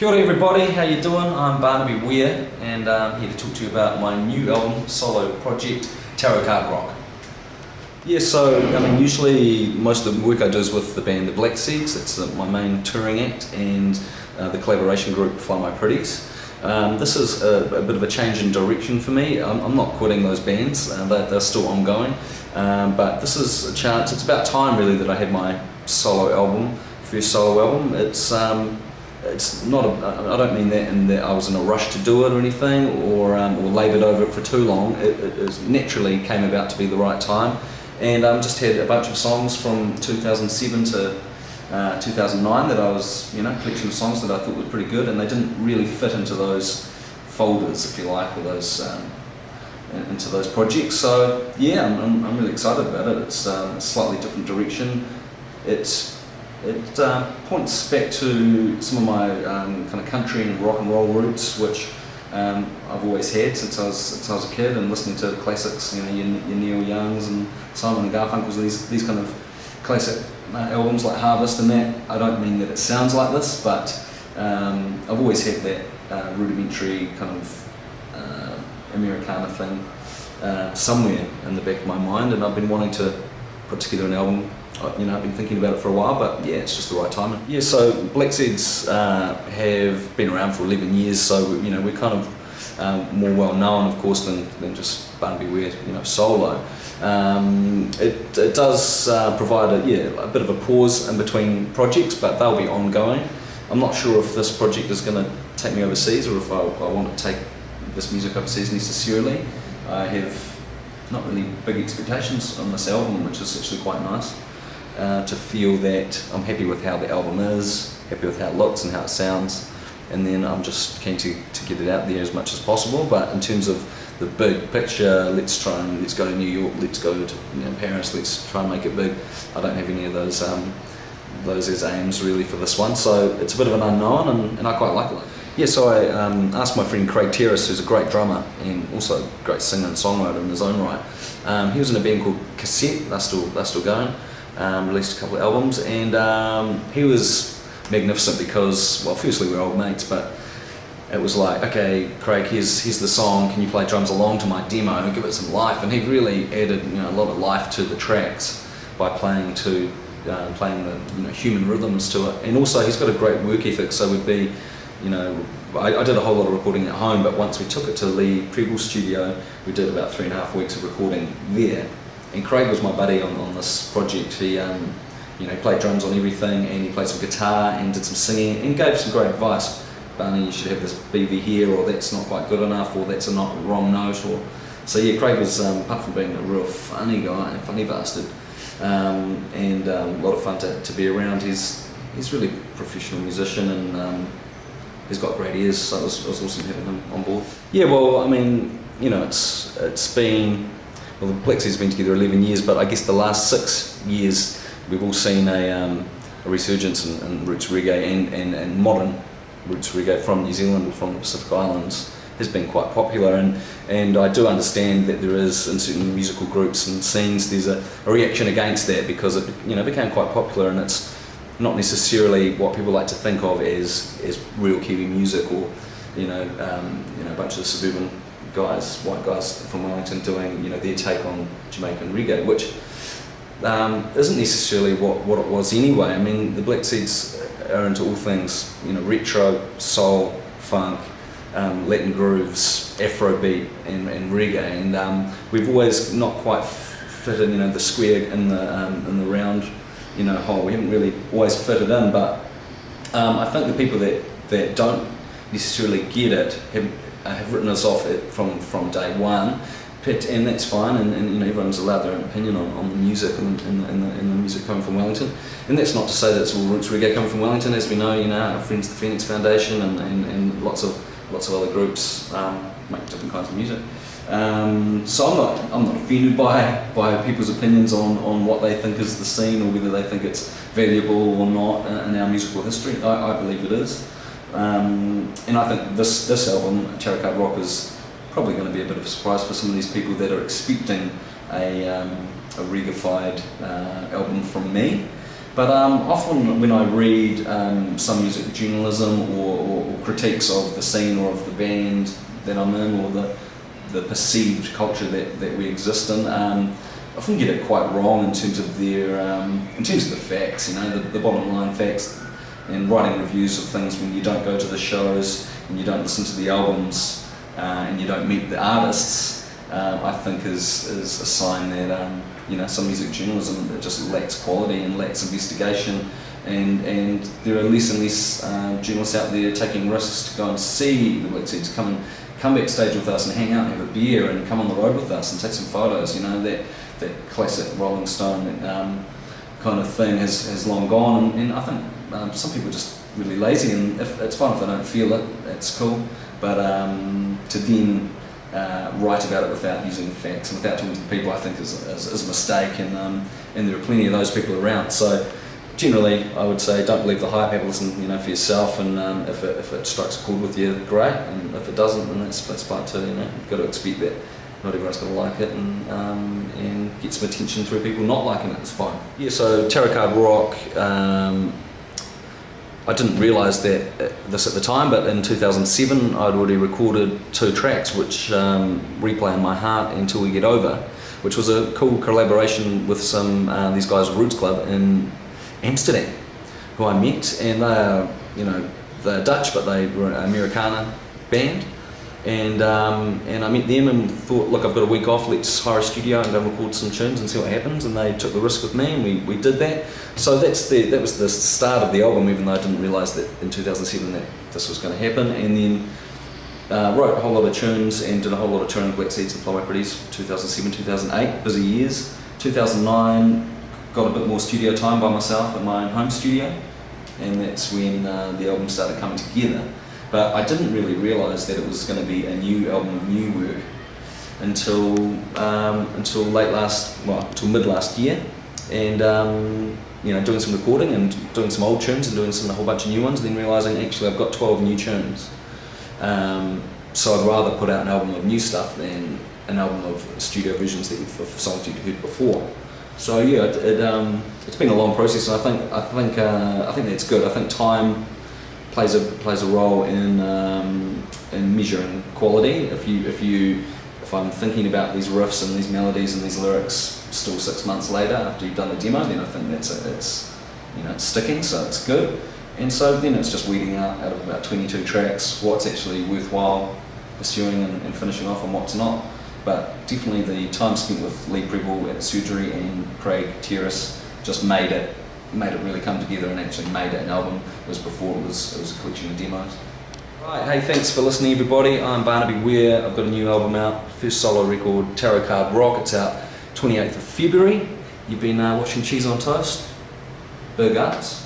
Kia ora everybody, how you doing? I'm Barnaby Weir and I'm here to talk to you about my new album, solo project, Tarot Card Rock. Yeah, so usually most of the work I do is with the band The Black Seeds. It's my main touring act, and the collaboration group Fly My Pretties. This is a bit of a change in direction for me. I'm not quitting those bands, they're still ongoing, but this is a chance. It's about time really that I had my solo album, first solo album. It's not. I don't mean that in that I was in a rush to do it or anything, or laboured over it for too long. It naturally came about to be the right time, and just had a bunch of songs from 2007 to 2009 that I was, collection of songs that I thought were pretty good, and they didn't really fit into those folders, if you like, or those into those projects. So yeah, I'm really excited about it. It's a slightly different direction. It points back to some of my kind of country and rock and roll roots, which I've always had since I was a kid, and listening to classics, your Neil Youngs and Simon and Garfunkel's, these kind of classic albums like Harvest and that. I don't mean that it sounds like this, but I've always had that rudimentary kind of Americana thing somewhere in the back of my mind, and I've been wanting to put together an album. I've been thinking about it for a while, but yeah, it's just the right timing. Yeah, so Black Seeds have been around for 11 years, so we're kind of more well known, of course, than just Barnaby Weir, solo. It does provide a bit of a pause in between projects, but they'll be ongoing. I'm not sure if this project is going to take me overseas, or if I want to take this music overseas necessarily. I have not really big expectations on this album, which is actually quite nice. To feel that I'm happy with how the album is, happy with how it looks and how it sounds, and then I'm just keen to get it out there as much as possible. But in terms of the big picture, let's go to New York, let's go to Paris, let's try and make it big. I don't have any of those as aims really for this one, so it's a bit of an unknown, and I quite like it. Yeah, so I asked my friend Craig Terrace, who's a great drummer and also a great singer and songwriter in his own right. He was in a band called Cassette, they're still going. Released a couple of albums, and he was magnificent because, well, firstly we're old mates, but it was like, okay, Craig, here's the song, can you play drums along to my demo and give it some life? And he really added a lot of life to the tracks by playing the human rhythms to it, and also he's got a great work ethic. So we'd be, I did a whole lot of recording at home, but once we took it to Lee Preble's studio, we did about 3.5 weeks of recording there. And Craig was my buddy on this project. He played drums on everything, and he played some guitar and did some singing and gave some great advice. Barney, you should have this BV here, or that's not quite good enough, or that's a wrong note. So yeah, Craig was, apart from being a real funny guy, a funny bastard, and a lot of fun to be around. He's really a professional musician, and he's got great ears, so it was awesome having him on board. Yeah, well, it's been, well, the Black Seeds have been together 11 years, but I guess the last 6 years we've all seen a resurgence in roots reggae, and modern roots reggae from New Zealand or from the Pacific Islands has been quite popular, and I do understand that there is, in certain musical groups and scenes, there's a reaction against that because it became quite popular, and it's not necessarily what people like to think of as real Kiwi music, or a bunch of suburban guys, white guys from Wellington doing their take on Jamaican reggae, which isn't necessarily what it was anyway. I mean, the Black Seeds are into all things retro, soul, funk, Latin grooves, Afrobeat, and reggae, and we've always not quite fitted the square in the round hole. We haven't really always fitted in, but I think the people that don't necessarily get it have written us off from day one, and that's fine, and everyone's allowed their own opinion on the music and the music coming from Wellington. And that's not to say that it's all roots reggae coming from Wellington. As we know, our friends the Phoenix Foundation and lots of other groups make different kinds of music. So I'm not offended by people's opinions on what they think is the scene, or whether they think it's valuable or not in our musical history. I believe it is. And I think this album, Tarot Card Rock, is probably going to be a bit of a surprise for some of these people that are expecting a reggae-fied album from me. But often when I read some music journalism or critiques of the scene or of the band that I'm in, or the perceived culture that we exist in. I often get it quite wrong in terms of in terms of the facts, the bottom line facts, and writing reviews of things when you don't go to the shows and you don't listen to the albums and you don't meet the artists. I think is a sign that some music journalism that just lacks quality and lacks investigation, and there are less and less journalists out there taking risks to go and see the Black Seeds, come backstage with us and hang out and have a beer and come on the road with us and take some photos. That classic Rolling Stone kind of thing has long gone, and I think some people are just really lazy, and if it's fine if they don't feel it, that's cool, but to then write about it without using facts and without talking to people, I think is a mistake, and there are plenty of those people around. So generally I would say don't believe the hype, have a listen for yourself, and if it strikes a chord with you, great, and if it doesn't, then that's fine too. You've got to expect that not everyone's going to like it, and get some attention through people not liking it, it's fine. Yeah, so Tarot Card Rock, I didn't realise this at the time, but in 2007 I'd already recorded 2 tracks, which Replay in My Heart and Till We Get Over, which was a cool collaboration with some these guys Roots Club in Amsterdam, who I met, and they're Dutch, but they were an Americana band. And I met them and thought, look, I've got a week off, let's hire a studio and go and record some tunes and see what happens, and they took the risk with me, and we did that. So that was the start of the album, even though I didn't realise that in 2007 that this was going to happen. And then wrote a whole lot of tunes and did a whole lot of touring with Black Seeds and Flow Pretties, 2007, 2008, busy years. 2009 got a bit more studio time by myself at my own home studio, and that's when the album started coming together. But I didn't really realise that it was going to be a new album of new work until mid last year, and doing some recording and doing some old tunes and doing a whole bunch of new ones, and then realising actually I've got 12 new tunes. So I'd rather put out an album of new stuff than an album of studio versions of songs you'd heard before. So yeah, it's been a long process, and I think that's good. I think time plays a role in measuring quality. If I'm thinking about these riffs and these melodies and these lyrics still 6 months later after you've done the demo, then I think it's sticking, so it's good. And so then it's just weeding out of about 22 tracks what's actually worthwhile pursuing and finishing off and what's not. But definitely the time spent with Lee Preble at Surgery and Craig Terrace just made it really come together and actually made it an album, was before it was a collection of demos. Right, hey, thanks for listening everybody. I'm Barnaby Weir. I've got a new album out, first solo record, Tarot Card Rock. It's out 28th of February. You've been watching Cheese on Toast. Big ups.